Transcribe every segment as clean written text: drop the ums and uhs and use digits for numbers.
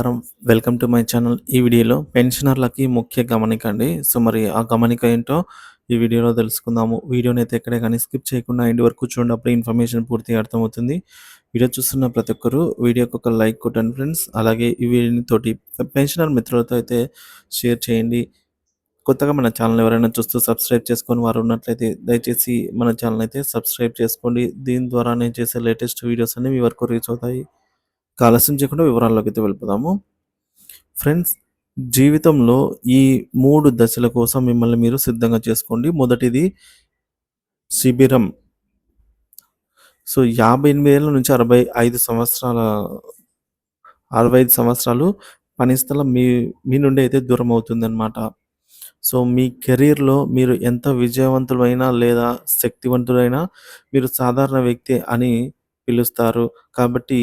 నమస్కారం. Welcome to my channel. ఈ వీడియోలో పెన్షనర్లకి ముఖ్య గమనిక అండి. సో, మరి ఆ గమనిక ఏంటో ఈ వీడియోలో తెలుసుకుందాము. వీడియోనైతే ఎక్కడే గాని స్కిప్ చేయకుండా ఎండ్ వరకు చూడండి. అప్పుడే ఇన్ఫర్మేషన్ పూర్తిగా అర్థమవుతుంది. వీడియో చూస్తున్న ప్రతి ఒక్కరు వీడియోకి ఒక లైక్ కొట్టండి ఫ్రెండ్స్. అలాగే ఈ వీడియోని తోటి పెన్షనర్ మిత్రులతో అయితే షేర్ చేయండి. కొత్తగా మన ఛానల్ ఎవరైనా చూస్తూ సబ్స్క్రైబ్ చేసుకొని వారు ఉన్నట్లయితే దయచేసి మన ఛానల్ అయితే సబ్స్క్రైబ్ చేసుకోండి. దీని ద్వారా నేను చేసే లేటెస్ట్ వీడియోస్ అన్ని మీ వరకు రీచ్ అవుతాయి. ఇక ఆలస్యం చేయకుండా వివరాల్లోకైతే వెళ్ళిపోదాము. ఫ్రెండ్స్, జీవితంలో ఈ 3 దశల కోసం మిమ్మల్ని మీరు సిద్ధంగా చేసుకోండి. మొదటిది శిబిరం. సో, 58 ఏళ్ల నుంచి 65 సంవత్సరాలు పని స్థలం మీ మీ నుండి అయితే దూరమవుతుందనమాట. సో, మీ కెరియర్‌లో మీరు ఎంత విజయవంతులైనా లేదా శక్తివంతులైనా మీరు సాధారణ వ్యక్తి అని పిలుస్తారు. కాబట్టి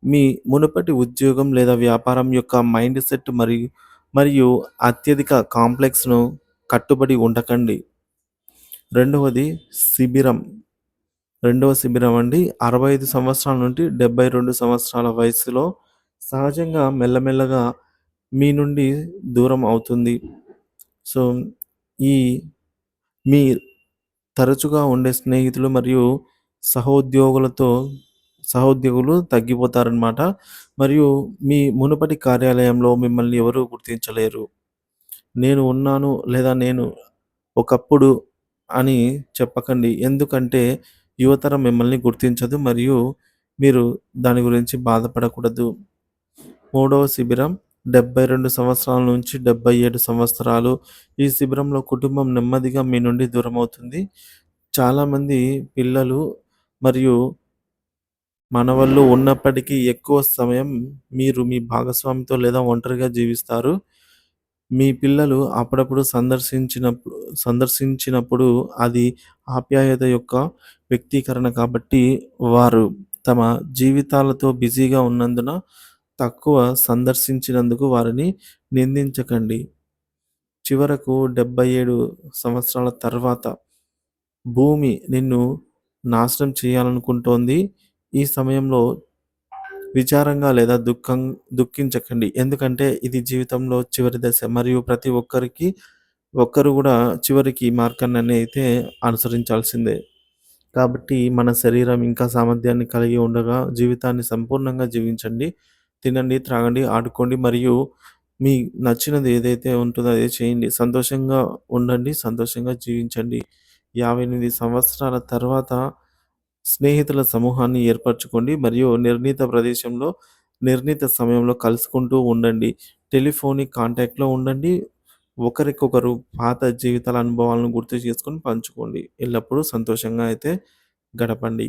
మీ మునుపటి ఉద్యోగం లేదా వ్యాపారం యొక్క మైండ్ సెట్ మరియు అత్యధిక కాంప్లెక్స్‌ను కట్టుబడి ఉండకండి. రెండవది శిబిరం. రెండవ శిబిరం అండి. 65 సంవత్సరాల నుండి 72 సంవత్సరాల వయస్సులో సహజంగా మెల్లమెల్లగా మీ నుండి దూరం అవుతుంది. సో, ఈ మీ తరచుగా ఉండే స్నేహితులు మరియు సహోద్యోగులతో సహోద్యోగులు తగ్గిపోతారనమాట. మరియు మీ మునుపటి కార్యాలయంలో మిమ్మల్ని ఎవరు గుర్తించలేరు. నేను ఉన్నాను లేదా నేను ఒకప్పుడు అని చెప్పకండి. ఎందుకంటే యువతరం మిమ్మల్ని గుర్తించదు మరియు మీరు దాని గురించి బాధపడకూడదు. మూడవ శిబిరం 72 సంవత్సరాల నుంచి 77 సంవత్సరాలు. ఈ శిబిరంలో కుటుంబం నెమ్మదిగా మీ నుండి దూరమవుతుంది. చాలామంది పిల్లలు మరియు మనవళ్ళు ఉన్నప్పటికీ ఎక్కువ సమయం మీరు మీ భాగస్వామితో లేదా ఒంటరిగా జీవిస్తారు. మీ పిల్లలు అప్పుడప్పుడు సందర్శించినప్పుడు అది ఆప్యాయత యొక్క వ్యక్తీకరణ కాబట్టి వారు తమ జీవితాలతో బిజీగా ఉన్నందున తక్కువ సందర్శించినందుకు వారిని నిందించకండి. చివరకు 77 సంవత్సరాల తర్వాత భూమి నిన్ను నాశనం చేయాలనుకుంటోంది. ఈ సమయంలో విచారంగా లేదా దుఃఖించకండి. ఎందుకంటే ఇది జీవితంలో చివరి దశ మరియు ప్రతి ఒక్కరు కూడా చివరికి మార్గాన్ని అయితే అనుసరించాల్సిందే. కాబట్టి మన శరీరం ఇంకా సామర్థ్యాన్ని కలిగి ఉండగా జీవితాన్ని సంపూర్ణంగా జీవించండి. తినండి, త్రాగండి, ఆడుకోండి మరియు మీ నచ్చినది ఏదైతే ఉంటుందో అదే చేయండి. సంతోషంగా ఉండండి, సంతోషంగా జీవించండి. 58 సంవత్సరాల తర్వాత స్నేహితుల సమూహాన్ని ఏర్పరచుకోండి మరియు నిర్ణీత ప్రదేశంలో, నిర్ణీత సమయంలో కలుసుకుంటూ ఉండండి. టెలిఫోనిక్ కాంటాక్ట్‌లో ఉండండి. ఒకరికొకరు పాత జీవితాల అనుభవాలను గుర్తు చేసుకొని పంచుకోండి. ఎల్లప్పుడూ సంతోషంగా అయితే గడపండి.